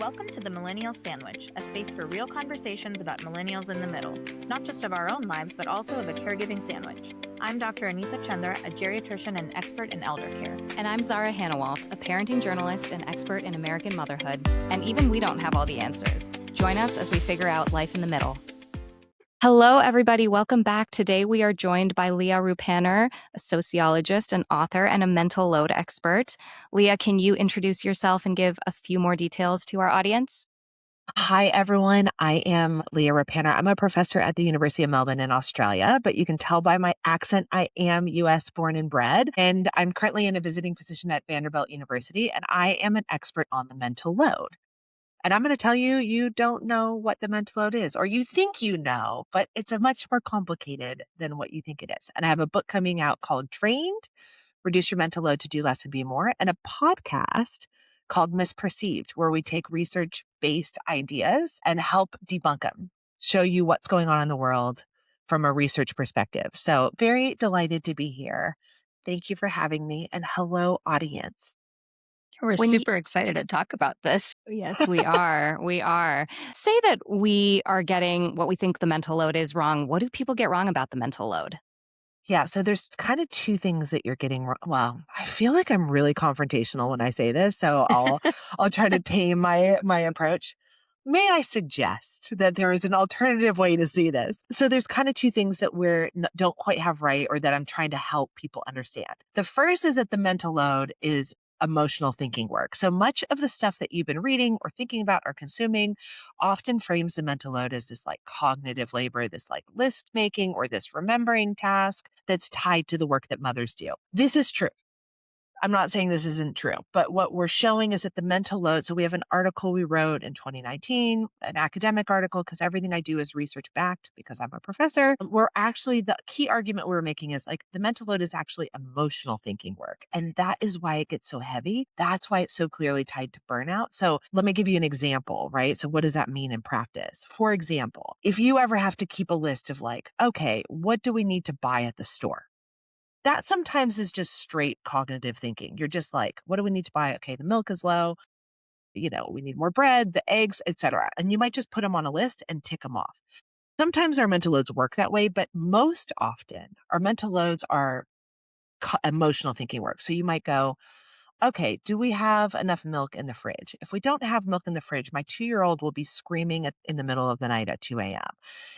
Welcome to the Millennial Sandwich, a space for real conversations about millennials in the middle, not just of our own lives, but also of a caregiving sandwich. I'm Dr. Anita and Zara, a geriatrician and expert in elder care. And I'm Zara Hannawalt, a parenting journalist and expert in American motherhood. And even we don't have all the answers. Join us as we figure out life in the middle. Hello, everybody. Welcome back. Today, we are joined by Leah Ruppanner, a sociologist, an author, and a mental load expert. Leah, can you introduce yourself and give a few more details to our audience? Hi, everyone. I am Leah Ruppanner. I'm a professor at the University of Melbourne in Australia, but you can tell by my accent, I am US born and bred. And I'm currently in a visiting position at Vanderbilt University, and I am an expert on the mental load. And I'm going to tell you, you don't know what the mental load is, or you think you know, but it's a much more complicated than what you think it is. And I have a book coming out called Trained, Reduce Your Mental Load to Do Less and Be More, and a podcast called Misperceived, where we take research-based ideas and help debunk them, show you what's going on in the world from a research perspective. So very delighted to be here. Thank you for having me, and hello, audience. We're super excited to talk about this. Yes, we are. We are. Say that we are getting what we think the mental load is wrong. What do people get wrong about the mental load? Yeah, so there's kind of two things that you're getting wrong. Well, I feel like I'm really confrontational when I say this, so I'll try to tame my approach. May I suggest that there is an alternative way to see this? So there's kind of two things that don't quite have right, or that I'm trying to help people understand. The first is that the mental load is emotional thinking work. So much of the stuff that you've been reading or thinking about or consuming often frames the mental load as this like cognitive labor, this like list making or this remembering task that's tied to the work that mothers do. This is true. I'm not saying this isn't true, but what we're showing is that the mental load. So we have an article we wrote in 2019, an academic article, because everything I do is research backed because I'm a professor. The key argument we're making is like the mental load is actually emotional thinking work. And that is why it gets so heavy. That's why it's so clearly tied to burnout. So let me give you an example, right? So what does that mean in practice? For example, if you ever have to keep a list of like, okay, what do we need to buy at the store? That sometimes is just straight cognitive thinking. You're just like, what do we need to buy? Okay, the milk is low. We need more bread, the eggs, etc. And you might just put them on a list and tick them off. Sometimes our mental loads work that way, but most often our mental loads are emotional thinking work. So you might go, okay, do we have enough milk in the fridge? If we don't have milk in the fridge, my 2-year-old will be screaming in the middle of the night at 2 a.m.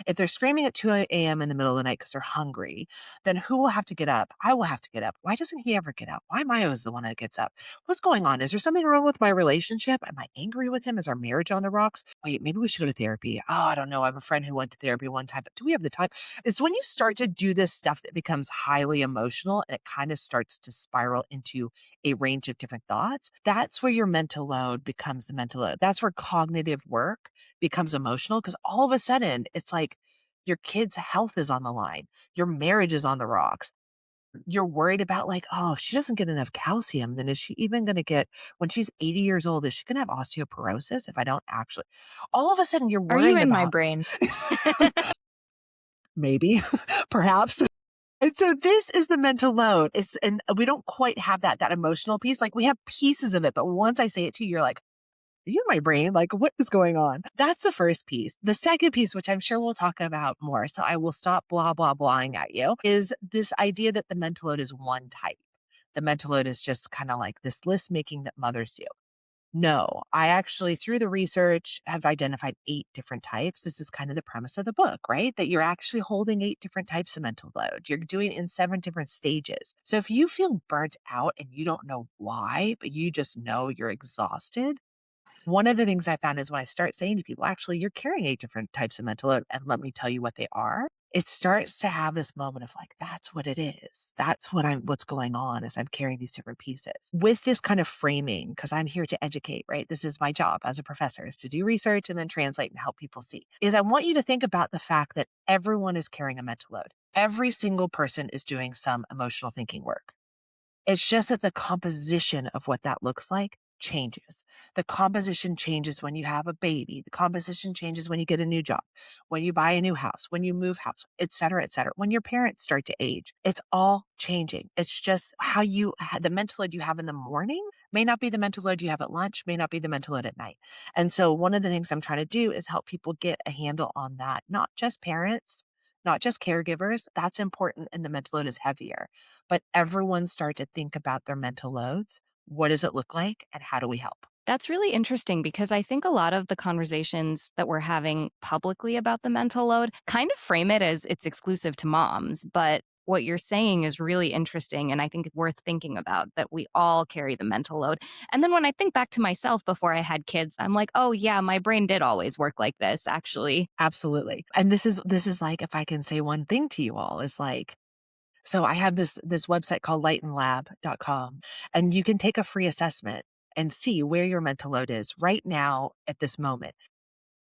If they're screaming at 2 a.m. in the middle of the night because they're hungry, then who will have to get up? I will have to get up. Why doesn't he ever get up? Why am I always the one that gets up? What's going on? Is there something wrong with my relationship? Am I angry with him? Is our marriage on the rocks? Wait, maybe we should go to therapy. Oh, I don't know. I have a friend who went to therapy one time, but do we have the time? It's when you start to do this stuff that becomes highly emotional and it kind of starts to spiral into a range of different thoughts. That's where your mental load becomes the mental load. That's where cognitive work becomes emotional, because all of a sudden it's like your kid's health is on the line. Your marriage is on the rocks. You're worried about like, oh, if she doesn't get enough calcium, then is she even going to get, when she's 80 years old, is she going to have osteoporosis if I don't actually, all of a sudden you're worrying Are you in about my brain? maybe, perhaps. And so this is the mental load. And we don't quite have that emotional piece. Like we have pieces of it, but once I say it to you, you're like, are you in my brain? Like what is going on? That's the first piece. The second piece, which I'm sure we'll talk about more, so I will stop blah, blah, blahing at you, is this idea that the mental load is one type. The mental load is just kind of like this list making that mothers do. No, I actually, through the research, have identified 8 different types. This is kind of the premise of the book, right? That you're actually holding 8 different types of mental load. You're doing it in 7 different stages. So if you feel burnt out and you don't know why, but you just know you're exhausted, one of the things I found is when I start saying to people, actually, you're carrying 8 different types of mental load, and let me tell you what they are. It starts to have this moment of like, that's what it is. That's what's going on as I'm carrying these different pieces. With this kind of framing, because I'm here to educate, right? This is my job as a professor, is to do research and then translate and help people see. Is I want you to think about the fact that everyone is carrying a mental load. Every single person is doing some emotional thinking work. It's just that the composition of what that looks like changes. The composition changes when you have a baby. The composition changes when you get a new job, when you buy a new house, when you move house, et cetera, et cetera. When your parents start to age, it's all changing. It's just the mental load you have in the morning may not be the mental load you have at lunch, may not be the mental load at night. And so one of the things I'm trying to do is help people get a handle on that, not just parents, not just caregivers. That's important and the mental load is heavier, but everyone start to think about their mental loads. What does it look like and how do we help? That's really interesting because I think a lot of the conversations that we're having publicly about the mental load kind of frame it as it's exclusive to moms. But what you're saying is really interesting and I think worth thinking about that we all carry the mental load. And then when I think back to myself before I had kids, I'm like, oh, yeah, my brain did always work like this, actually. Absolutely. And this is like, if I can say one thing to you all, is like, so I have this website called lightenlab.com, and you can take a free assessment and see where your mental load is right now at this moment.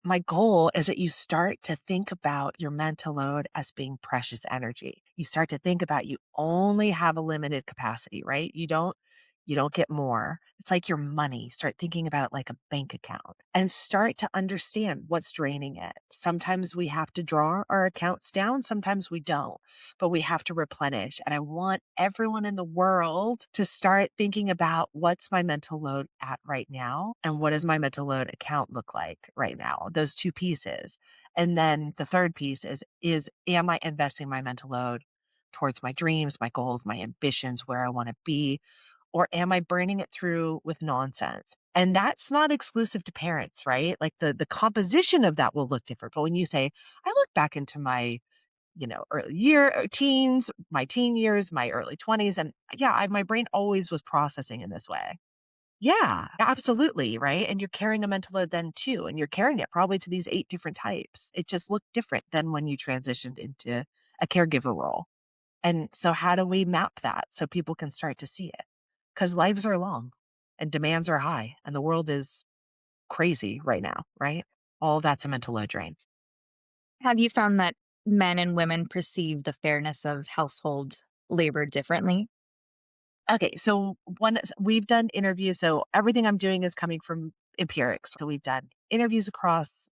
My goal is that you start to think about your mental load as being precious energy. You start to think about you only have a limited capacity, right? You don't get more. It's like your money. Start thinking about it like a bank account and start to understand what's draining it. Sometimes we have to draw our accounts down. Sometimes we don't, but we have to replenish. And I want everyone in the world to start thinking about what's my mental load at right now and what does my mental load account look like right now? Those two pieces. And then the third piece is am I investing my mental load towards my dreams, my goals, my ambitions, where I want to be? Or am I burning it through with nonsense? And that's not exclusive to parents, right? Like the composition of that will look different. But when you say, I look back into my, teens, my teen years, my early 20s, and yeah, my brain always was processing in this way. Yeah, absolutely. Right. And you're carrying a mental load then too. And you're carrying it probably to these 8 different types. It just looked different than when you transitioned into a caregiver role. And so how do we map that so people can start to see it? Because lives are long and demands are high and the world is crazy right now, right? All that's a mental load drain. Have you found that men and women perceive the fairness of household labor differently? Okay, so we've done interviews. So everything I'm doing is coming from empirics. So we've done interviews across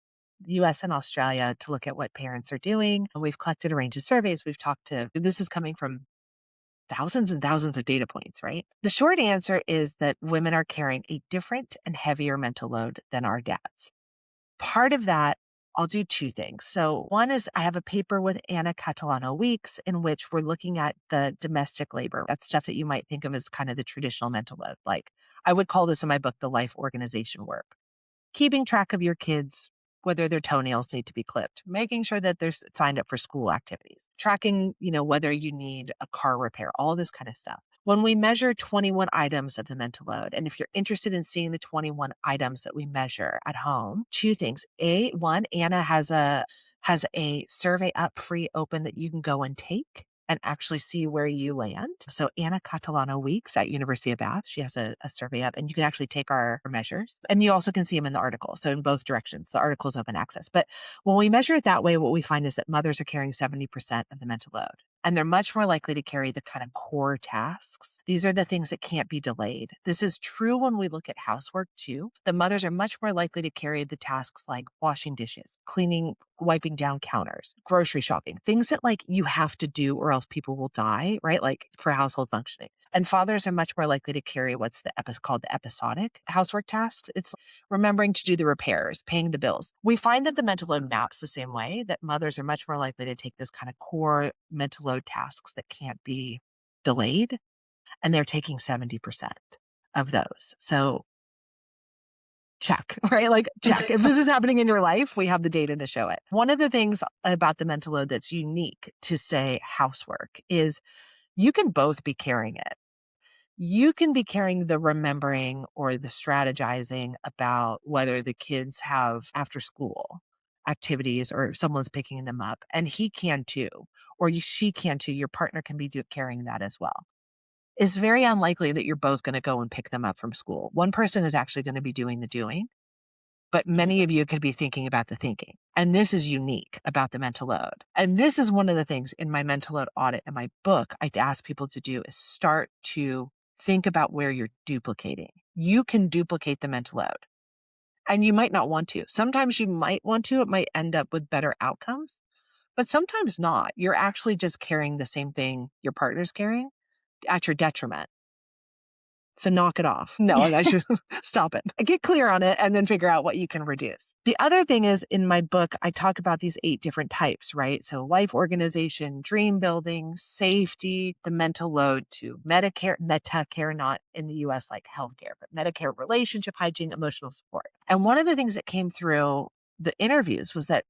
the US and Australia to look at what parents are doing. And we've collected a range of surveys. This is coming from thousands and thousands of data points, right? The short answer is that women are carrying a different and heavier mental load than our dads. Part of that, I'll do 2 things. So one is I have a paper with Anna Catalano Weeks in which we're looking at the domestic labor. That's stuff that you might think of as kind of the traditional mental load. Like I would call this in my book, the life organization work. Keeping track of your kids, whether their toenails need to be clipped, making sure that they're signed up for school activities, tracking, whether you need a car repair, all this kind of stuff. When we measure 21 items of the mental load, and if you're interested in seeing the 21 items that we measure at home, 2 things. One, Anna has a survey up free open that you can go and take and actually see where you land. So Anna Catalano Weeks at University of Bath, she has a survey up and you can actually take our measures and you also can see them in the article. So in both directions, the article is open access. But when we measure it that way, what we find is that mothers are carrying 70% of the mental load. And they're much more likely to carry the kind of core tasks. These are the things that can't be delayed. This is true when we look at housework too. The mothers are much more likely to carry the tasks like washing dishes, cleaning, wiping down counters, grocery shopping, things that like you have to do or else people will die, right? Like for household functioning. And fathers are much more likely to carry what's called the episodic housework tasks. It's remembering to do the repairs, paying the bills. We find that the mental load maps the same way, that mothers are much more likely to take this kind of core mental load tasks that can't be delayed. And they're taking 70% of those. So check, right? Like check. If this is happening in your life, we have the data to show it. One of the things about the mental load that's unique to say housework is you can both be carrying it. You can be carrying the remembering or the strategizing about whether the kids have after school activities or someone's picking them up, and he can too, or she can too. Your partner can be carrying that as well. It's very unlikely that you're both going to go and pick them up from school. One person is actually going to be doing the doing, but many of you could be thinking about the thinking. And this is unique about the mental load. And this is one of the things in my mental load audit in my book I ask people to do is start to think about where you're duplicating. You can duplicate the mental load, and you might not want to. Sometimes you might want to. It might end up with better outcomes, but sometimes not. You're actually just carrying the same thing your partner's carrying at your detriment. So knock it off. No, I should stop it. Get clear on it and then figure out what you can reduce. The other thing is, in my book, I talk about these 8 different types, right? So life organization, dream building, safety, the mental load to Medicare, not in the US like healthcare, but Medicare, relationship hygiene, emotional support. And one of the things that came through the interviews was that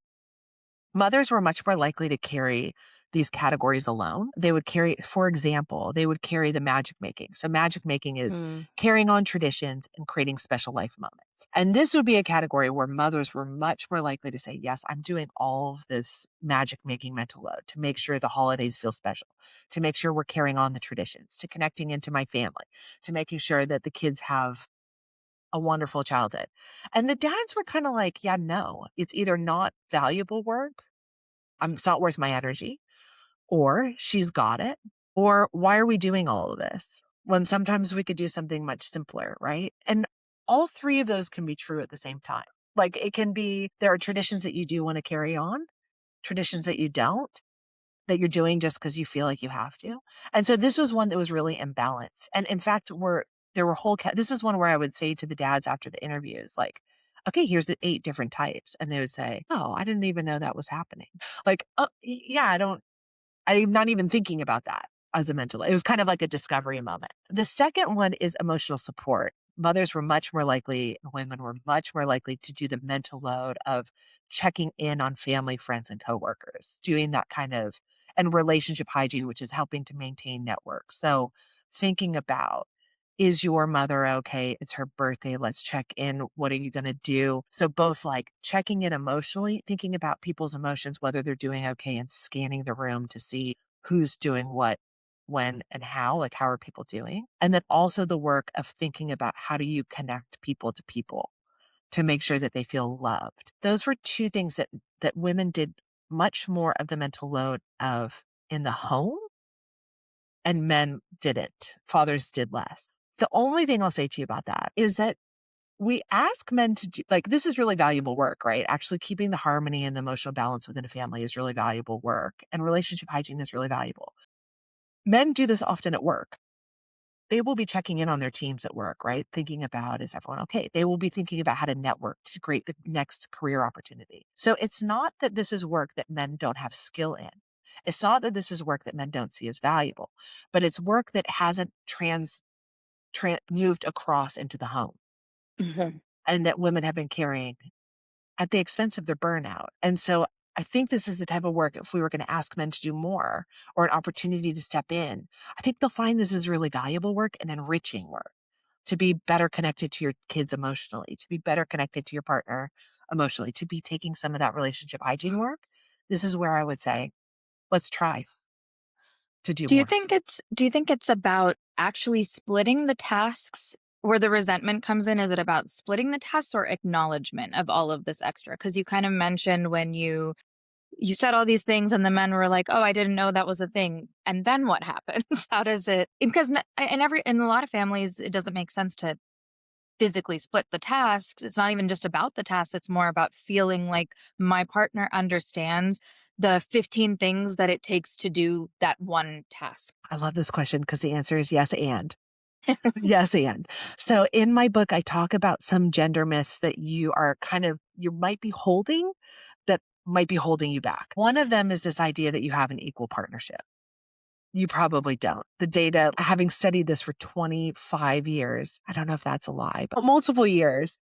mothers were much more likely to carry these categories alone. They would carry, for example, they would carry the magic making. So magic making is carrying on traditions and creating special life moments. And this would be a category where mothers were much more likely to say, yes, I'm doing all of this magic making mental load to make sure the holidays feel special, to make sure we're carrying on the traditions, to connecting into my family, to making sure that the kids have a wonderful childhood. And the dads were kind of like, yeah, no, it's either not valuable work, it's not worth my energy, or she's got it, or why are we doing all of this when sometimes we could do something much simpler, right? And all 3 of those can be true at the same time. Like it can be, there are traditions that you do want to carry on, traditions that you don't, that you're doing just because you feel like you have to. And so this was one that was really imbalanced. And in fact, this is one where I would say to the dads after the interviews, like, okay, here's the 8 different types. And they would say, oh, I didn't even know that was happening. Like, oh, yeah, I'm not even thinking about that as a mental. It was kind of like a discovery moment. The second one is emotional support. Mothers were much more likely, women were much more likely to do the mental load of checking in on family, friends, and coworkers, doing that kind of, and relationship hygiene, which is helping to maintain networks. So thinking about, is your mother okay? It's her birthday. Let's check in. What are you going to do? So both like checking in emotionally, thinking about people's emotions, whether they're doing okay, and scanning the room to see who's doing what, when, and how, like how are people doing? And then also the work of thinking about how do you connect people to people to make sure that they feel loved. Those were 2 things that women did much more of the mental load of in the home, and men didn't. Fathers did less. The only thing I'll say to you about that is that we ask men to do, like, this is really valuable work, right? Actually keeping the harmony and the emotional balance within a family is really valuable work, and relationship hygiene is really valuable. Men do this often at work. They will be checking in on their teams at work, right? Thinking about, is everyone okay? They will be thinking about how to network to create the next career opportunity. So it's not that this is work that men don't have skill in. It's not that this is work that men don't see as valuable, but it's work that hasn't moved across into the home, and that women have been carrying at the expense of their burnout. And so I think this is the type of work, if we were going to ask men to do more or an opportunity to step in, I think they'll find this is really valuable work and enriching work, to be better connected to your kids emotionally, to be better connected to your partner emotionally, to be taking some of that relationship hygiene work. This is where I would say, let's try to do Do you more. think it's about actually splitting the tasks where the resentment comes in? Is it about splitting the tasks or acknowledgement of all of this extra? Because you kind of mentioned when you said all these things and the men were like, oh, I didn't know that was a thing. And then what happens? How does it? Because in a lot of families, it doesn't make sense to physically split the tasks. It's not even just about the tasks. It's more about feeling like my partner understands the 15 things that it takes to do that one task. I love this question because the answer is yes and. Yes and. So in my book, I talk about some gender myths that you might be holding, that might be holding you back. One of them is this idea that you have an equal partnership. You probably don't. The data, having studied this for 25 years, I don't know if that's a lie, but multiple years,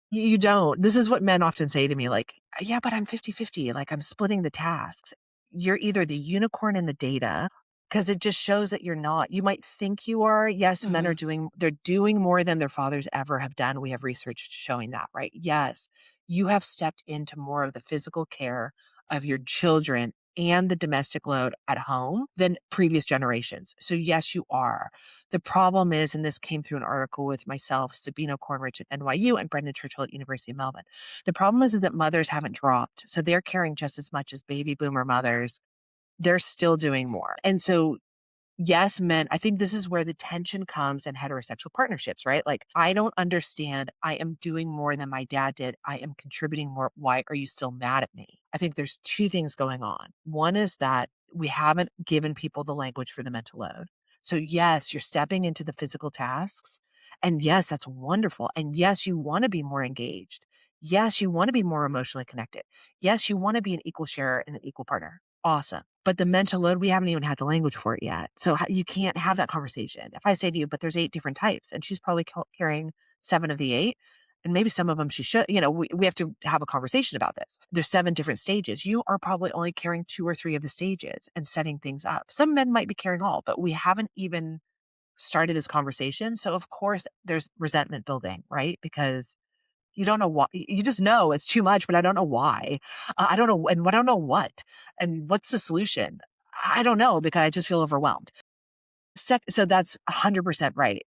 you don't. This is what men often say to me, like, yeah, but I'm 50-50. Like, I'm splitting the tasks. You're either the unicorn in the data, because it just shows that you're not. You might think you are. Yes, men are they're doing more than their fathers ever have done. We have research showing that, right? Yes, you have stepped into more of the physical care of your children and the domestic load at home than previous generations. So yes, you are. The problem is, and this came through an article with myself, Sabina Cornrich at NYU, and Brendan Churchill at University of Melbourne. The problem is that mothers haven't dropped. So they're carrying just as much as baby boomer mothers. They're still doing more. And so Yes, men, I think this is where the tension comes in heterosexual partnerships, right? Like, I don't understand. I am doing more than my dad did. I am contributing more. Why are you still mad at me? I think there's two things going on. One is that we haven't given people the language for the mental load. So, yes, you're stepping into the physical tasks. And yes, that's wonderful. And yes, you want to be more engaged. Yes, you want to be more emotionally connected. Yes, you want to be an equal sharer and an equal partner. Awesome. But the mental load, we haven't even had the language for it yet. So you can't have that conversation. If I say to you, but there's 8 different types and she's probably carrying 7 of the 8, and maybe some of them she should, we have to have a conversation about this. There's 7 different stages. You are probably only carrying 2 or 3 of the stages and setting things up. Some men might be carrying all, but we haven't even started this conversation. So of course there's resentment building, right? Because you don't know why. You just know it's too much, but I don't know why. I don't know. And I don't know what. And what's the solution? I don't know because I just feel overwhelmed. So that's 100% right.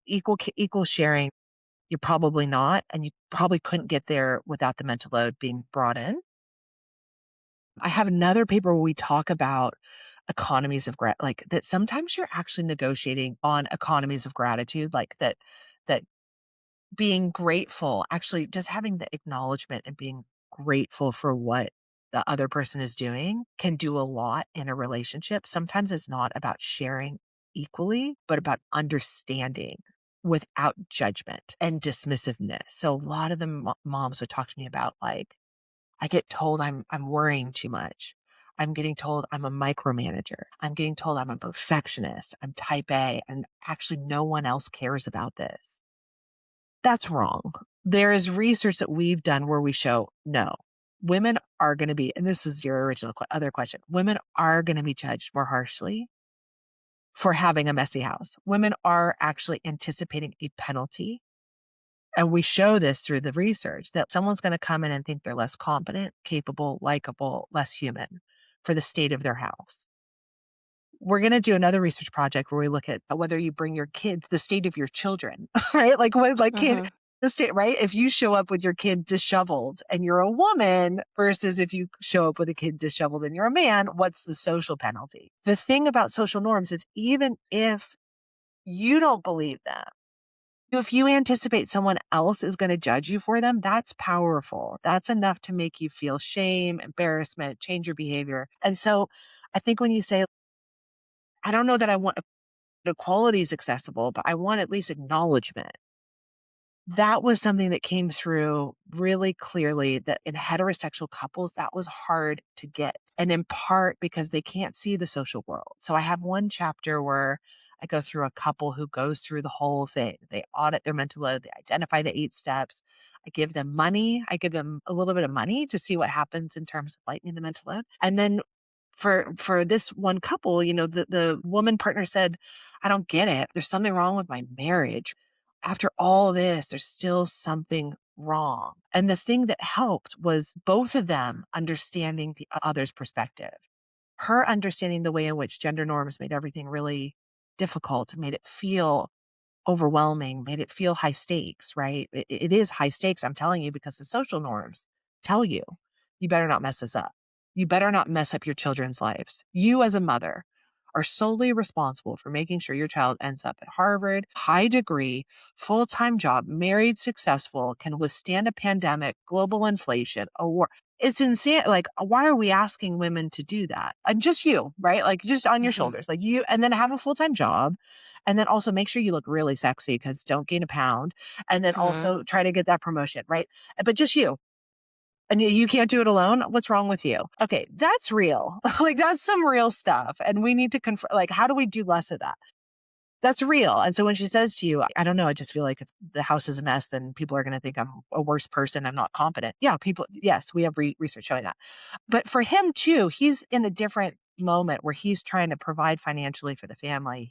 Equal sharing, you're probably not. And you probably couldn't get there without the mental load being brought in. I have another paper where we talk about economies of like that sometimes you're actually negotiating on economies of gratitude, like that being grateful, actually just having the acknowledgement and being grateful for what the other person is doing can do a lot in a relationship. Sometimes it's not about sharing equally, but about understanding without judgment and dismissiveness. So a lot of the moms would talk to me about like, I get told I'm worrying too much. I'm getting told I'm a micromanager. I'm getting told I'm a perfectionist. I'm type A, and actually no one else cares about this. That's wrong. There is research that we've done where we show no, women are going to be, and this is your original other question, women are going to be judged more harshly for having a messy house. Women are actually anticipating a penalty. And we show this through the research that someone's going to come in and think they're less competent, capable, likable, less human for the state of their house. We're going to do another research project where we look at whether you bring your kids, the state of your children, right? Like what, like kid, the state, right? If you show up with your kid disheveled and you're a woman versus if you show up with a kid disheveled and you're a man, what's the social penalty? The thing about social norms is even if you don't believe them, if you anticipate someone else is going to judge you for them, that's powerful. That's enough to make you feel shame, embarrassment, change your behavior. And so I think when you say, I don't know that I want equality is accessible, but I want at least acknowledgement. That was something that came through really clearly that in heterosexual couples, that was hard to get. And in part because they can't see the social world. So I have one chapter where I go through a couple who goes through the whole thing. They audit their mental load. They identify the 8 steps. I give them money. I give them a little bit of money to see what happens in terms of lightening the mental load. And then for this one couple, the woman partner said, I don't get it. There's something wrong with my marriage. After all this, there's still something wrong. And the thing that helped was both of them understanding the other's perspective. Her understanding the way in which gender norms made everything really difficult, made it feel overwhelming, made it feel high stakes, right? It is high stakes, I'm telling you, because the social norms tell you, you better not mess this up. You better not mess up your children's lives. You as a mother are solely responsible for making sure your child ends up at Harvard, high degree, full-time job, married, successful, can withstand a pandemic, global inflation, a war. It's insane. Like, why are we asking women to do that? And just you, right? Like just on your shoulders, like you, and then have a full-time job. And then also make sure you look really sexy because don't gain a pound. And then also try to get that promotion, right? But just you. And you can't do it alone. What's wrong with you? Okay, that's real. Like that's some real stuff. And we need to confront, like, how do we do less of that? That's real. And so when she says to you, I don't know, I just feel like if the house is a mess, then people are going to think I'm a worse person. I'm not competent. Yeah, yes, we have research showing that. But for him too, he's in a different moment where he's trying to provide financially for the family.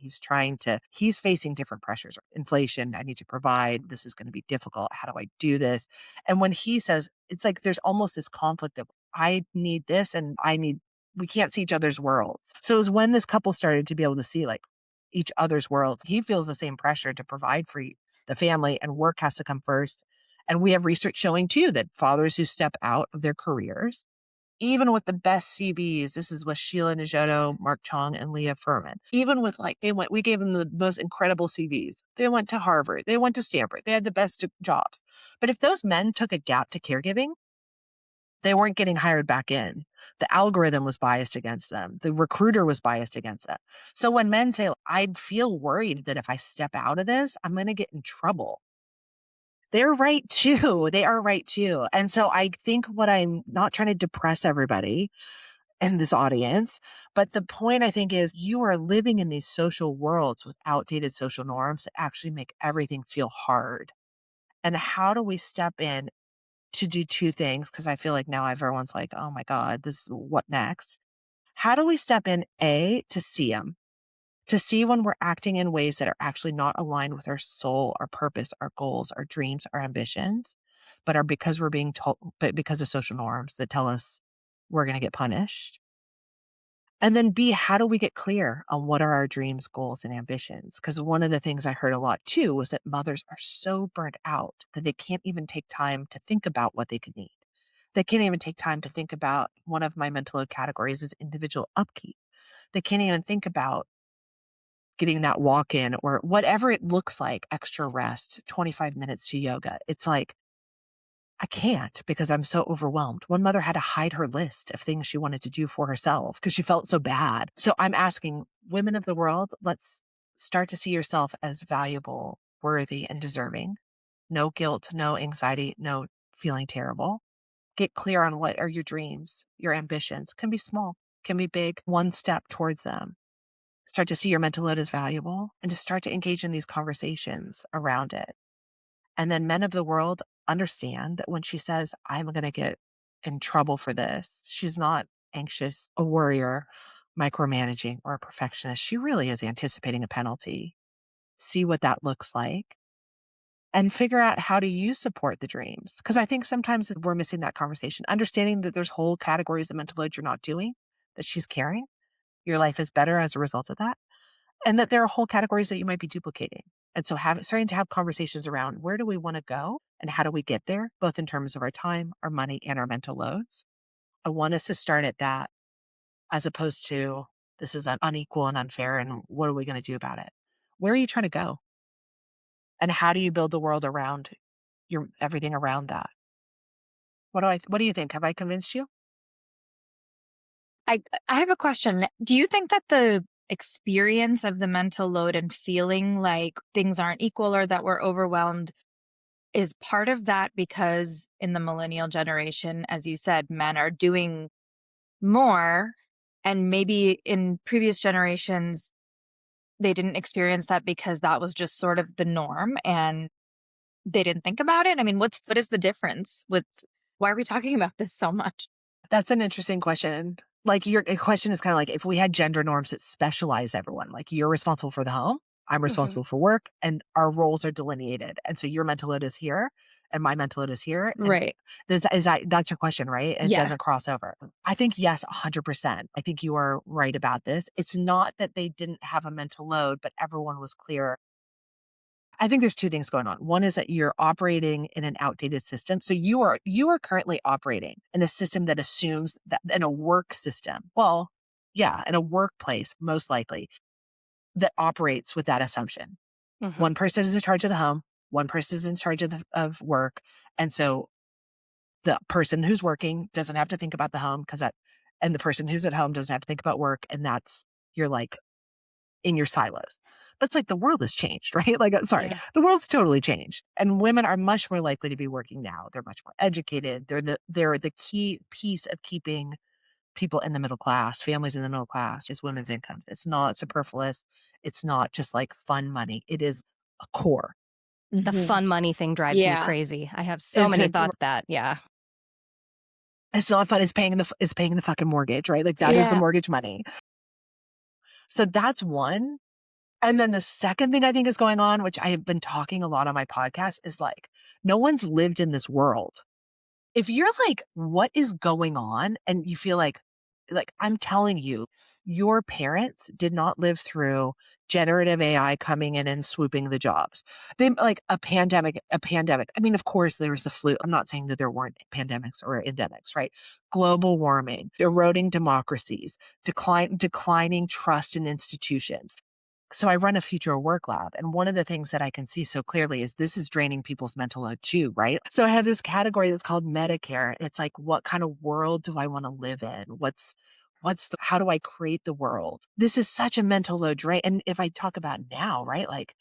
He's facing different pressures. Inflation, I need to provide. This is going to be difficult. How do I do this? And when he says, it's like there's almost this conflict of I need this and we can't see each other's worlds. So it was when this couple started to be able to see like each other's worlds. He feels the same pressure to provide for the family and work has to come first. And we have research showing too that fathers who step out of their careers even with the best CVs, this is with Sheila Njoto, Mark Chong, and Leah Furman. Even with we gave them the most incredible CVs. They went to Harvard. They went to Stanford. They had the best jobs. But if those men took a gap to caregiving, they weren't getting hired back in. The algorithm was biased against them. The recruiter was biased against them. So when men say, I'd feel worried that if I step out of this, I'm going to get in trouble. They're right too. They are right too. And so I think what I'm not trying to depress everybody in this audience, but the point I think is you are living in these social worlds with outdated social norms that actually make everything feel hard. And how do we step in to do two things? Because I feel like now everyone's like, oh my God, this is what next? How do we step in, A, to see them? To see when we're acting in ways that are actually not aligned with our soul, our purpose, our goals, our dreams, our ambitions, but are because we're being told, but because of social norms that tell us we're going to get punished. And then B, how do we get clear on what are our dreams, goals, and ambitions? Because one of the things I heard a lot too was that mothers are so burnt out that they can't even take time to think about what they could need. They can't even take time to think about one of my mental load categories is individual upkeep. They can't even think about getting that walk in or whatever it looks like, extra rest, 25 minutes to yoga. It's like, I can't because I'm so overwhelmed. One mother had to hide her list of things she wanted to do for herself because she felt so bad. So I'm asking women of the world, let's start to see yourself as valuable, worthy, and deserving. No guilt, no anxiety, no feeling terrible. Get clear on what are your dreams, your ambitions. Can be small, can be big, one step towards them. Start to see your mental load as valuable and to start to engage in these conversations around it. And then men of the world understand that when she says, I'm going to get in trouble for this, she's not anxious, a worrier, micromanaging, or a perfectionist. She really is anticipating a penalty. See what that looks like and figure out how do you support the dreams. Because I think sometimes we're missing that conversation, understanding that there's whole categories of mental load you're not doing, that she's carrying. Your life is better as a result of that. And that there are whole categories that you might be duplicating. And so starting to have conversations around where do we want to go and how do we get there, both in terms of our time, our money, and our mental loads. I want us to start at that as opposed to this is unequal and unfair and what are we going to do about it? Where are you trying to go? And how do you build the world around everything around that? What do you think? Have I convinced you? I have a question. Do you think that the experience of the mental load and feeling like things aren't equal or that we're overwhelmed is part of that because in the millennial generation, as you said, men are doing more and maybe in previous generations, they didn't experience that because that was just sort of the norm and they didn't think about it? I mean, what is the difference why are we talking about this so much? That's an interesting question. Like your question is kind of like if we had gender norms that specialize everyone, like you're responsible for the home, I'm responsible for work, and our roles are delineated. And so your mental load is here and my mental load is here. And Right. That's your question, right? It Yeah. doesn't cross over. I think, yes, 100%. I think you are right about this. It's not that they didn't have a mental load, but everyone was clear. I think there's two things going on. One is that you're operating in an outdated system. So you are currently operating in a system that assumes that in a work system. Well, yeah, in a workplace, most likely, that operates with that assumption. Mhm. One person is in charge of the home, one person is in charge of work. And so the person who's working doesn't have to think about the home and the person who's at home doesn't have to think about work. And you're like in your silos. But it's like the world has changed, right? Like, sorry, Yeah. the world's totally changed. And women are much more likely to be working now. They're much more educated. They're the key piece of keeping people in the middle class, families in the middle class, is women's incomes. It's not superfluous. It's not just like fun money. It is a core. The Mhm. fun money thing drives me Yeah. crazy. I have so many thoughts that, yeah. It's not fun. It's paying the fucking mortgage, right? Like that is the Yeah. mortgage money. So that's one. And then the second thing I think is going on, which I have been talking a lot on my podcast, is like, no one's lived in this world. If you're like, what is going on? And you feel like I'm telling you, Your parents did not live through generative AI coming in and swooping the jobs. They like a pandemic. I mean, of course, there was the flu. I'm not saying that there weren't pandemics or endemics, right? Global warming, eroding democracies, declining trust in institutions. So I run a future work lab. And one of the things that I can see so clearly is this is draining people's mental load too, right? So I have this category that's called Medicare. It's like, what kind of world do I want to live in? How do I create the world? This is such a mental load drain. And if I talk about now, right? Like,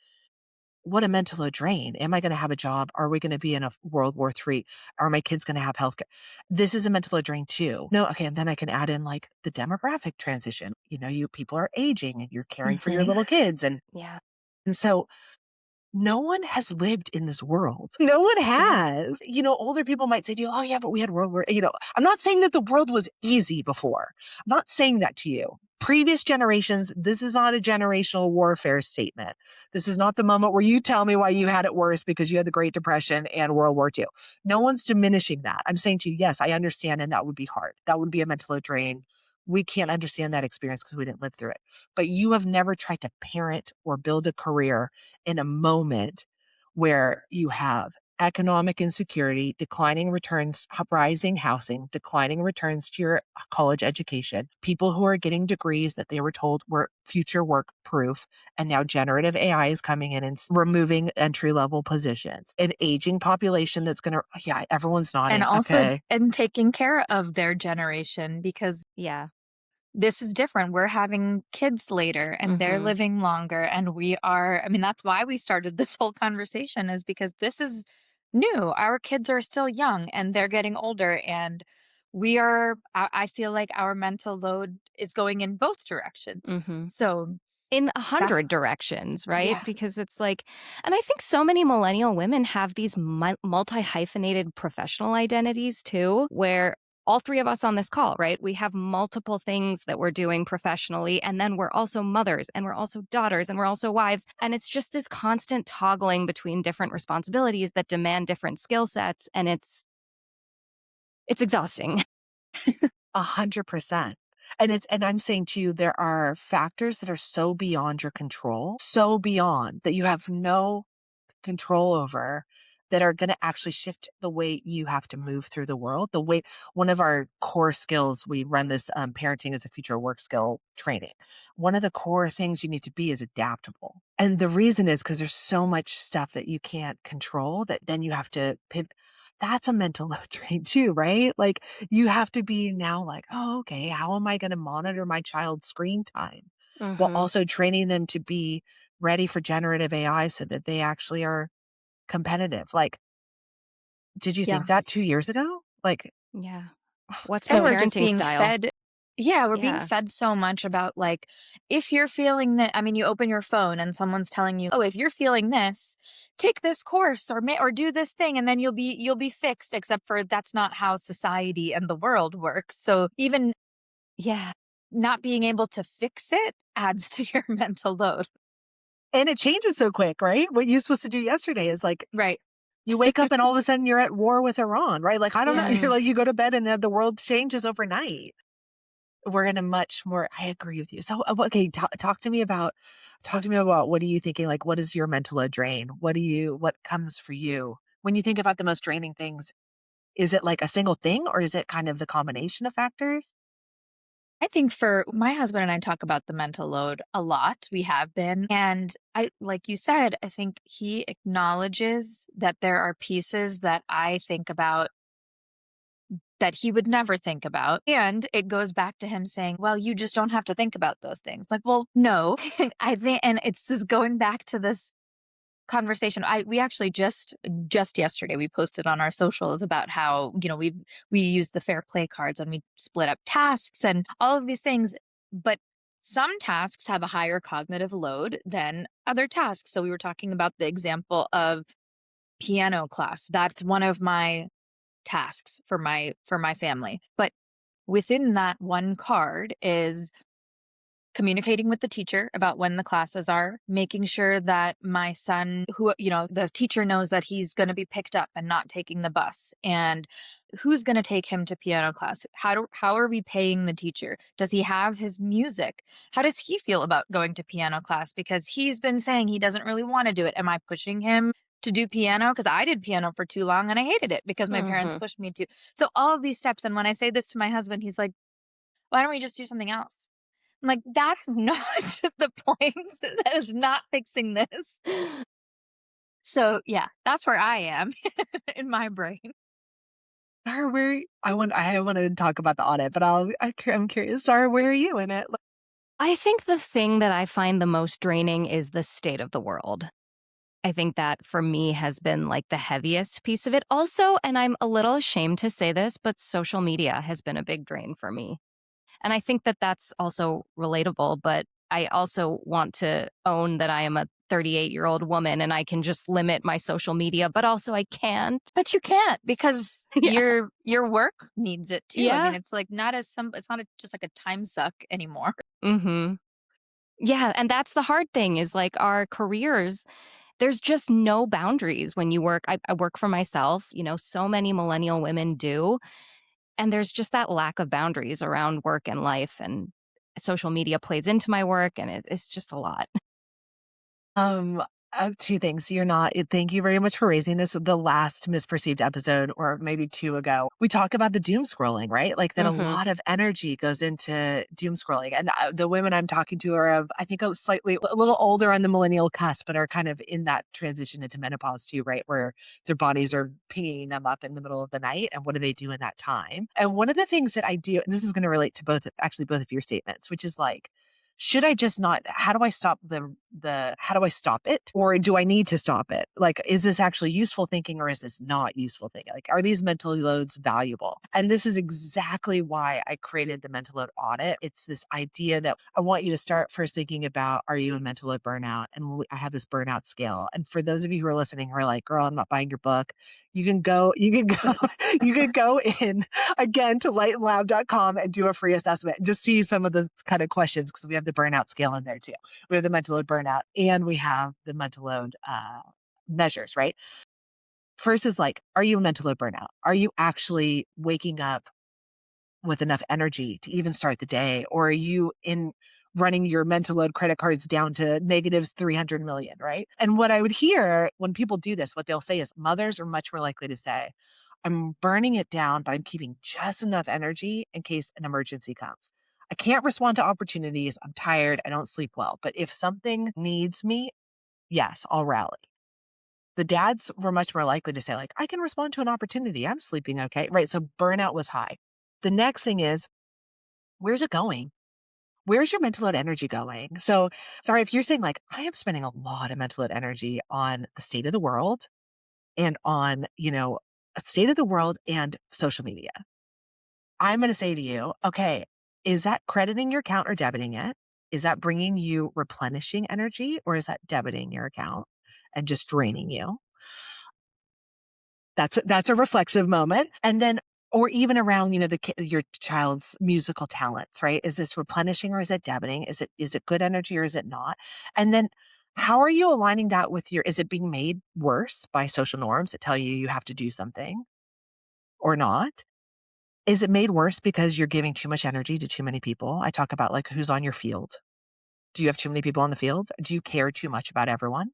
what a mental load drain. Am I going to have a job? Are we going to be in a World War III? Are my kids going to have healthcare? This is a mental load drain too. No, okay. And then I can add in like the demographic transition. You people are aging and you're caring for your Mhm. little kids. And, Yeah. and so no one has lived in this world. No one Yeah. has. Older people might say to you, oh, yeah, but we had World War. I'm not saying that the world was easy before. I'm not saying that to you. Previous generations, this is not a generational warfare statement. This is not the moment where you tell me why you had it worse because you had the Great Depression and World War II. No one's diminishing that. I'm saying to you, yes, I understand. And that would be hard. That would be a mental drain. We can't understand that experience because we didn't live through it. But you have never tried to parent or build a career in a moment where you have economic insecurity, declining returns, rising housing, declining returns to your college education, people who are getting degrees that they were told were future work proof, and now generative AI is coming in and removing entry level positions, an aging population that's going to, yeah, everyone's And nodding. also Okay. and taking care of their generation because Yeah. this is different. We're having kids later and they're Mhm. living longer and I mean, that's why we started this whole conversation is because this is new. Our kids are still young and they're getting older and I feel like our mental load is going in both directions. Mhm. So In that 100 directions, right? yeah. Because it's like, and I think so many millennial women have these multi-hyphenated professional identities too, where all three of us on this call, right? We have multiple things that we're doing professionally, and then we're also mothers, and we're also daughters, and we're also wives. And it's just this constant toggling between different responsibilities that demand different skill sets, and it's exhausting. 100%. And I'm saying to you, there are factors that are so beyond your control, so beyond that you have no control over that are going to actually shift the way you have to move through the world. One of our core skills, we run this parenting as a future work skill training. One of the core things you need to be is adaptable. And the reason is because there's so much stuff that you can't control that then you have to pivot. That's a mental load drain too, right? Like you have to be now like, oh, okay, how am I going to monitor my child's screen time while Mhm. also training them to be ready for generative AI so that they actually are competitive. Like, did you think Yeah. that 2 years ago? Like, Yeah. What's the And so we're just parenting being style? fed yeah, we're being Yeah. fed so much about, like, if you're feeling that I mean, you open your phone and someone's telling you, "Oh, if you're feeling this, take this course or do this thing, and then you'll be fixed," except for that's not how society and the world works. So even Yeah. not being able to fix it adds to your mental load. and it changes so quick, right? What you're supposed to do yesterday is like, Right. you wake up and all of a sudden you're at war with Iran, right? Like, I don't know. Yeah. You're Mhm. like, you go to bed and then the world changes overnight. We're in a much more, I agree with you. So, okay, talk to me about what are you thinking? Like, what is your mental load drain? What comes for you when you think about the most draining things? Is it like a single thing or is it kind of the combination of factors? I think for my husband and I talk about the mental load a lot. We have been. And like you said, I think he acknowledges that there are pieces that I think about that he would never think about. And it goes back to him saying, well, you just don't have to think about those things. Like, well, no, I think, and it's just going back to this conversation. We actually just yesterday we posted on our socials about how, we use the fair play cards and we split up tasks and all of these things. But some tasks have a higher cognitive load than other tasks. So we were talking about the example of piano class. That's one of my tasks for my family. But within that one card is communicating with the teacher about when the classes are, making sure that my son, who, the teacher knows that he's going to be picked up and not taking the bus, and who's going to take him to piano class? How are we paying the teacher? Does he have his music? How does he feel about going to piano class? Because he's been saying he doesn't really want to do it. Am I pushing him to do piano? Because I did piano for too long and I hated it because my parents Hmm. pushed me to. So all of these steps. And when I say this to my husband, he's like, why don't we just do something else? I'm like, that is not the point. That is not fixing this. So yeah, that's where I am in my brain. Sarah, where I want to talk about the audit, but I'm curious. Sarah, where are you in it? I think the thing that I find the most draining is the state of the world. I think that for me has been like the heaviest piece of it. Also, and I'm a little ashamed to say this, but social media has been a big drain for me. And I think that that's also relatable, but I also want to own that I am a 38-year-old woman and I can just limit my social media, but also I can't. But you can't because Yeah. your work needs it too. I mean, Yeah. it's like not as some it's not just like a time suck anymore. Mhm. Yeah, and that's the hard thing is like our careers, there's just no boundaries when you work. I work for myself, so many millennial women do. And there's just that lack of boundaries around work and life. And social media plays into my work, and it's just a lot. Um, two things. Thank you very much for raising this. The last misperceived episode, or maybe two ago, we talk about the doom scrolling, right? Like that a Hmm. lot of energy goes into doom scrolling. And the women I'm talking to are of, I think, a little older on the millennial cusp, but are kind of in that transition into menopause too, right? Where their bodies are pinging them up in the middle of the night. And what do they do in that time? And one of the things that I do, and this is going to relate to both of your statements, which is like, should I just not, how do I stop how do I stop it? Or do I need to stop it? Like, is this actually useful thinking or is this not useful thinking? Like, are these mental loads valuable? And this is exactly why I created the mental load audit. It's this idea that I want you to start first thinking about, are you in mental load burnout? And I have this burnout scale. And for those of you who are listening who are like, girl, I'm not buying your book, you can go in again to lightandloud.com and do a free assessment and just see some of the kind of questions because we have the burnout scale in there too. We have the mental load burnout and we have the mental load measures, right? First is like, are you a mental load burnout? Are you actually waking up with enough energy to even start the day? Or are you in running your mental load credit cards down to negatives 300 million, right? And what I would hear when people do this, what they'll say is mothers are much more likely to say, I'm burning it down, but I'm keeping just enough energy in case an emergency comes. I can't respond to opportunities. I'm tired. I don't sleep well. But if something needs me, yes, I'll rally. The dads were much more likely to say, like, I can respond to an opportunity. I'm sleeping okay. Right. So burnout was high. The next thing is, where's it going? Where's your mental load energy going? So, sorry, if you're saying, like, I am spending a lot of mental load energy on the state of the world and on, a state of the world and social media. I'm going to say to you, okay, is that crediting your account or debiting it? Is that bringing you replenishing energy or is that debiting your account and just draining you? That's a reflexive moment. And then, or even around, your child's musical talents, right? Is this replenishing or is it debiting? Is it good energy or is it not? And then how are you aligning that with is it being made worse by social norms that tell you you have to do something or not? Is it made worse because you're giving too much energy to too many people? I talk about like who's on your field. Do you have too many people on the field? Do you care too much about everyone?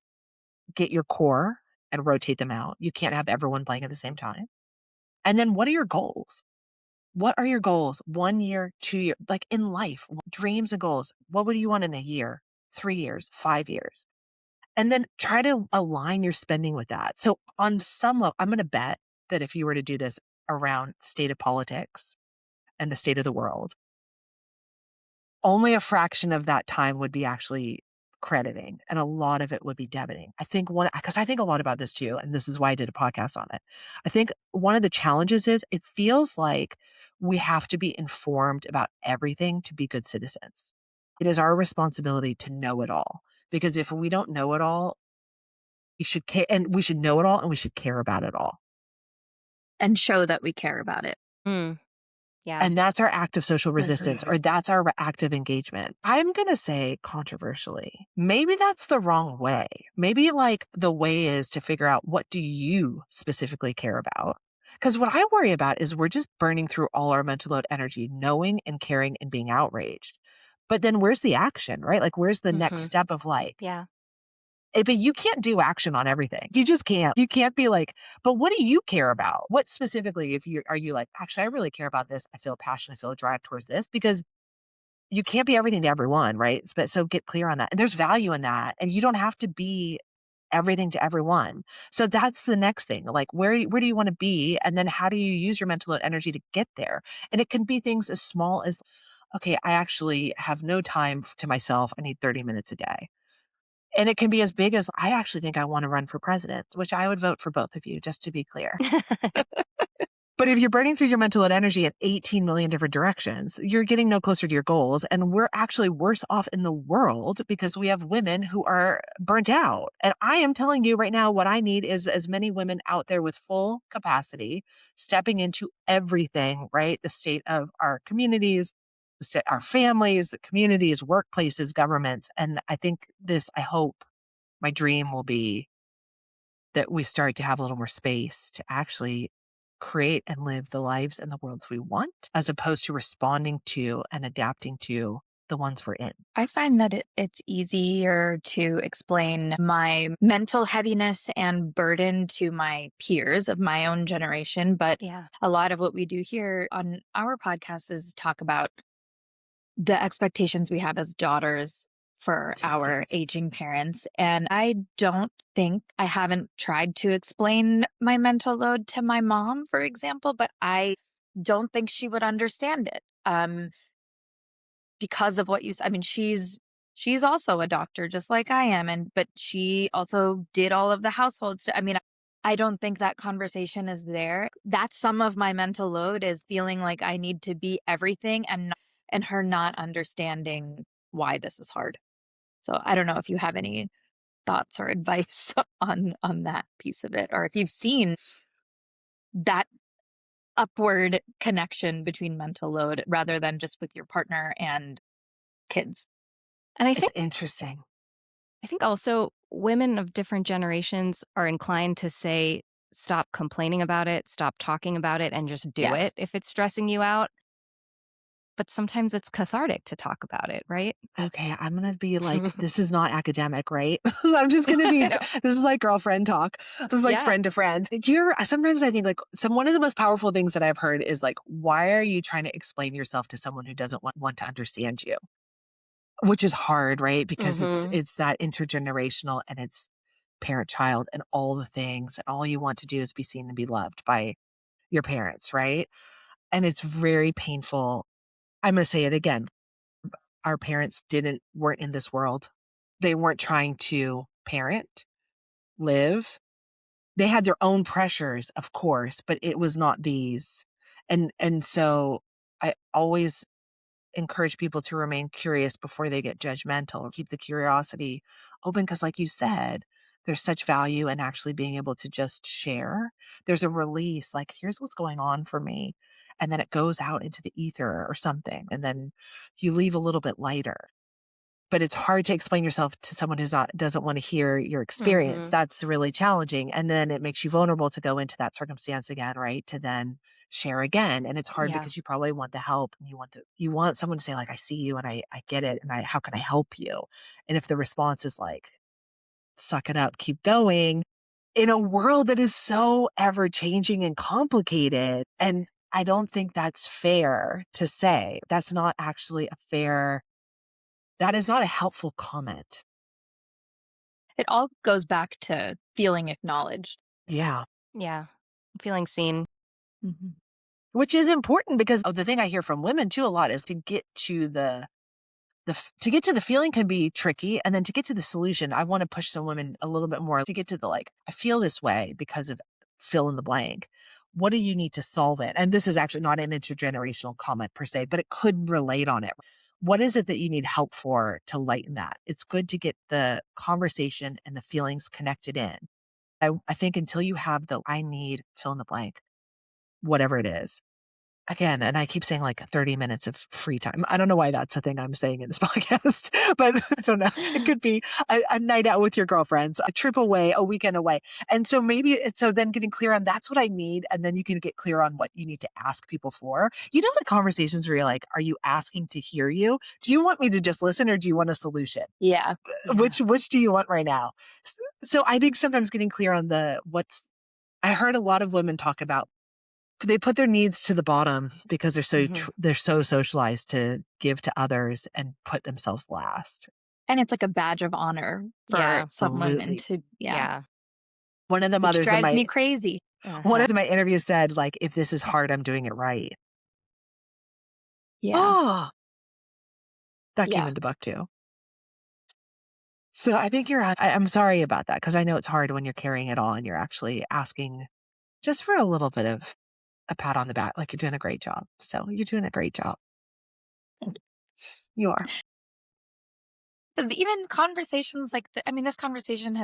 Get your core and rotate them out. You can't have everyone playing at the same time. And then what are your goals? What are your goals? 1 year, 2 year, like in life, dreams and goals. What would you want in a year, 3 years, 5 years? And then try to align your spending with that. So on some level, I'm going to bet that if you were to do this around state of politics and the state of the world, only a fraction of that time would be actually crediting and a lot of it would be debiting. Because I think a lot about this too, and this is why I did a podcast on it. I think one of the challenges is it feels like we have to be informed about everything to be good citizens. It is our responsibility to know it all because if we don't know it all, we should care and we should know it all and we should care about it all. And show that we care about it. Mm. Yeah. And that's our act of social resistance, Mhm. or that's our act of engagement. I'm going to say controversially, maybe that's the wrong way. Maybe like the way is to figure out, what do you specifically care about? Because what I worry about is we're just burning through all our mental load energy, knowing and caring and being outraged. But then where's the action, right? Like, where's the next Hmm. step of like, Yeah. but you can't do action on everything. You just can't. You can't be like, but what do you care about? What specifically, if you are you like, actually, I really care about this. I feel passion. I feel a drive towards this, because you can't be everything to everyone, right? But so get clear on that. And there's value in that. And you don't have to be everything to everyone. So that's the next thing. Like, where do you want to be? And then how do you use your mental load energy to get there? And it can be things as small as, okay, I actually have no time to myself. I need 30 minutes a day. And it can be as big as, I actually think I want to run for president, which I would vote for both of you, just to be clear. But if you're burning through your mental and energy in 18 million different directions, you're getting no closer to your goals. And we're actually worse off in the world because we have women who are burnt out. And I am telling you right now, what I need is as many women out there with full capacity, stepping into everything, right? The state of our communities, our families, the communities, workplaces, governments. And I think I hope my dream will be that we start to have a little more space to actually create and live the lives and the worlds we want, as opposed to responding to and adapting to the ones we're in. I find that it's easier to explain my mental heaviness and burden to my peers of my own generation. But Yeah. a lot of what we do here on our podcast is talk about the expectations we have as daughters for Interesting. our aging parents. And I don't think I haven't tried to explain my mental load to my mom, for example, but I don't think she would understand it. Because of what you said. I mean, she's also a doctor just like I am, but she also did all of the household stuff. I mean, I don't think that conversation is there. That's some of my mental load, is feeling like I need to be everything, and her not understanding why this is hard. So I don't know if you have any thoughts or advice on that piece of it, or if you've seen that upward connection between mental load rather than just with your partner and kids. And It's interesting. I think also women of different generations are inclined to say, stop complaining about it, stop talking about it, and just do Yes. it if it's stressing you out. But sometimes it's cathartic to talk about it, right? Okay, I'm going to be like, this is not academic, right? I'm just going to be, I know. this is like girlfriend talk. This is like Yeah. friend to friend. Do you ever, sometimes I think like one of the most powerful things that I've heard is like, why are you trying to explain yourself to someone who doesn't want to understand you? Which is hard, right? Because Hmm. it's that intergenerational, and it's parent child and all the things, and all you want to do is be seen and be loved by your parents, right? And it's very painful. I'm going to say it again. Our parents weren't in this world. They weren't trying to parent, live. They had their own pressures, of course, but it was not these. And so I always encourage people to remain curious before they get judgmental, or keep the curiosity open. Cause like you said, there's such value in actually being able to just share. There's a release, like, here's what's going on for me. And then it goes out into the ether or something. And then you leave a little bit lighter. But it's hard to explain yourself to someone doesn't want to hear your experience. Hmm. That's really challenging. And then it makes you vulnerable to go into that circumstance again, right? To then share again. And it's hard Yeah. because you probably want the help, and you want someone to say, like, I see you, and I get it, and how can I help you? And if the response is like, suck it up, keep going, in a world that is so ever changing and complicated. And I don't think that's fair to say. That is not a helpful comment. It all goes back to feeling acknowledged. Yeah. Yeah. Feeling seen. Mhm. Which is important, because the thing I hear from women too a lot is to get to to get to the feeling can be tricky. And then to get to the solution, I want to push some women a little bit more to get to the, like, I feel this way because of fill in the blank. What do you need to solve it? And this is actually not an intergenerational comment per se, but it could relate on it. What is it that you need help for to lighten that? It's good to get the conversation and the feelings connected in. I think until you have I need fill in the blank, whatever it is, again, and I keep saying like 30 minutes of free time. I don't know why that's the thing I'm saying in this podcast, but I don't know. It could be a night out with your girlfriends, a trip away, a weekend away. And so maybe it's so then getting clear on that's what I need. And then you can get clear on what you need to ask people for. You know, the conversations where you're like, are you asking to hear you? Do you want me to just listen or do you want a solution? Yeah. Which do you want right now? So I think sometimes getting clear on I heard a lot of women talk about they put their needs to the bottom because they're so socialized to give to others and put themselves last. And it's like a badge of honor for someone and Absolutely. yeah. One of the Which mothers in drives me crazy. my interview said, like, if this is hard, I'm doing it right. Yeah. Oh, that came Yeah. in the book too. So I think I'm sorry about that because I know it's hard when you're carrying it all and you're actually asking just for a little bit of a pat on the back, like you're doing a great job. So you're doing a great job. You are. Even conversations like I mean, this conversation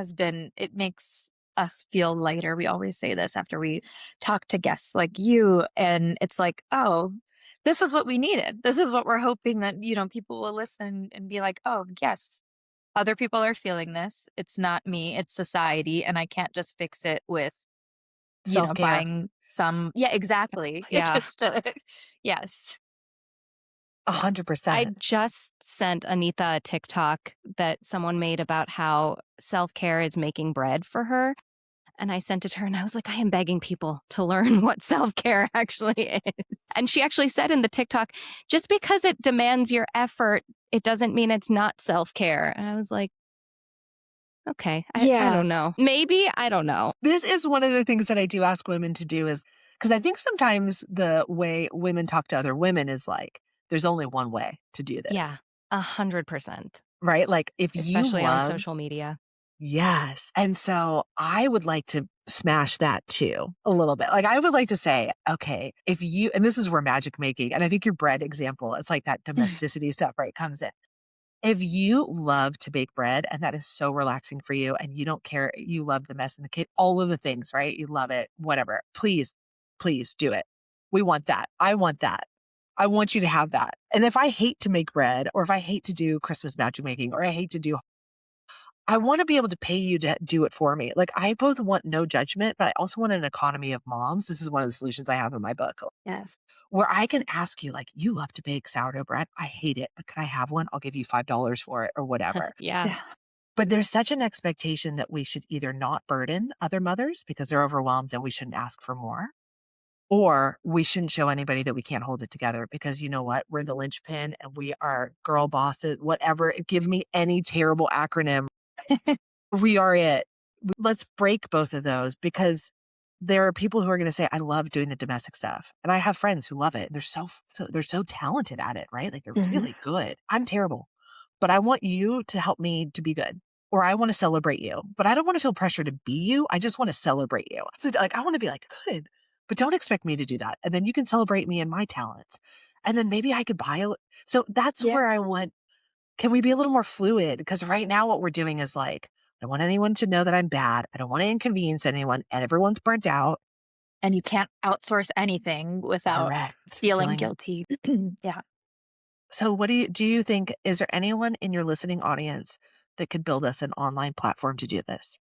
it makes us feel lighter. We always say this after we talk to guests like you, and it's like, oh, this is what we needed. This is what we're hoping that, people will listen and be like, oh, yes, other people are feeling this. It's not me, it's society. And I can't just fix it with, Self-care. buying some. Yeah, exactly. Yeah. Just, yes. 100%. I just sent Anita a TikTok that someone made about how self-care is making bread for her. And I sent it to her and I was like, I am begging people to learn what self-care actually is. And she actually said in the TikTok, just because it demands your effort, it doesn't mean it's not self-care. And I was like, okay, I don't know. Maybe, I don't know. This is one of the things that I do ask women to do is because I think sometimes the way women talk to other women is like, there's only one way to do this. Yeah, 100%. Right? Like if Especially you on love, social media. yes. And so I would like to smash that too a little bit. Like I would like to say, okay, and this is where magic making, and I think your bread example, it's like that domesticity stuff, right? Comes in. If you love to bake bread and that is so relaxing for you and you don't care, you love the mess in the kitchen, all of the things, right? You love it, whatever. Please, please do it. We want that. I want that. I want you to have that. And if I hate to make bread or if I hate to do Christmas magic making or I hate to do, I want to be able to pay you to do it for me. Like I both want no judgment, but I also want an economy of moms. This is one of the solutions I have in my book Yes. where I can ask you, like, you love to bake sourdough bread. I hate it, but can I have one? I'll give you $5 for it or whatever. Yeah. But there's such an expectation that we should either not burden other mothers because they're overwhelmed and we shouldn't ask for more, or we shouldn't show anybody that we can't hold it together because you know what? We're the linchpin and we are girl bosses, whatever. Give me any terrible acronym. We are it. Let's break both of those because there are people who are going to say, I love doing the domestic stuff. And I have friends who love it. They're so talented at it, right? Like they're really good. I'm terrible, but I want you to help me to be good. Or I want to celebrate you, but I don't want to feel pressure to be you. I just want to celebrate you. So like, I want to be like, good, but don't expect me to do that. And then you can celebrate me and my talents. And then maybe I could so that's where I want, can we be a little more fluid? Because right now what we're doing is like, I don't want anyone to know that I'm bad. I don't want to inconvenience anyone and everyone's burnt out. And you can't outsource anything without feeling guilty. Yeah. So what do you think, is there anyone in your listening audience that could build us an online platform to do this?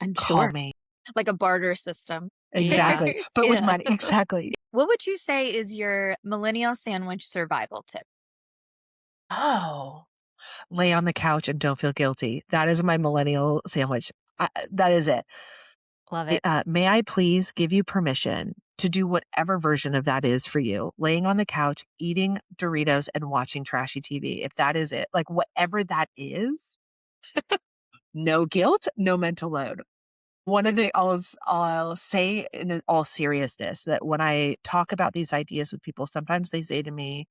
I'm Call sure. me. Like a barter system. Exactly. But with money. Exactly. What would you say is your millennial sandwich survival tip? Oh, lay on the couch and don't feel guilty. That is my millennial sandwich. That is it. Love it. May I please give you permission to do whatever version of that is for you? Laying on the couch, eating Doritos and watching trashy TV. If that is it, like whatever that is, no guilt, no mental load. One of the, I'll say in all seriousness that when I talk about these ideas with people, sometimes they say to me,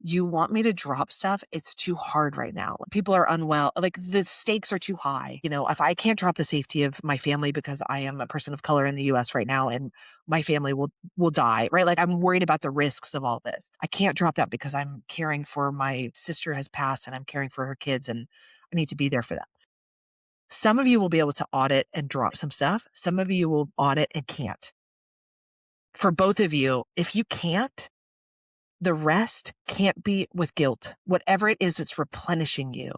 you want me to drop stuff? It's too hard right now. People are unwell. Like the stakes are too high. You know, if I can't drop the safety of my family because I am a person of color in the US right now and my family will die, right? Like I'm worried about the risks of all this. I can't drop that because I'm caring for my sister has passed and I'm caring for her kids and I need to be there for them. Some of you will be able to audit and drop some stuff. Some of you will audit and can't. for both of you, if you can't, the rest can't be with guilt. Whatever it is that's replenishing you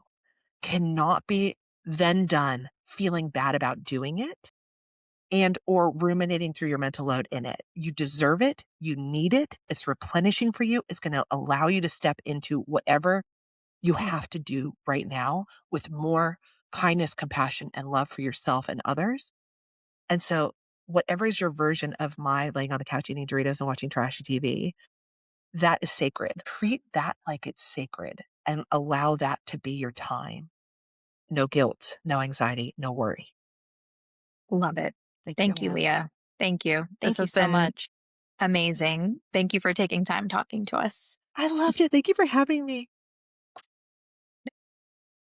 cannot be then done feeling bad about doing it and or ruminating through your mental load in it. You deserve it. You need it. It's replenishing for you. It's going to allow you to step into whatever you have to do right now with more kindness, compassion, and love for yourself and others. And so whatever is your version of my laying on the couch eating Doritos and watching trashy TV, that is sacred. Treat that like it's sacred and allow that to be your time. No guilt, no anxiety, no worry. Love it. Thank you. Thank you, Leah. Thank you. This Thank you has so been much. amazing. Thank you for taking time talking to us. I loved it. Thank you for having me.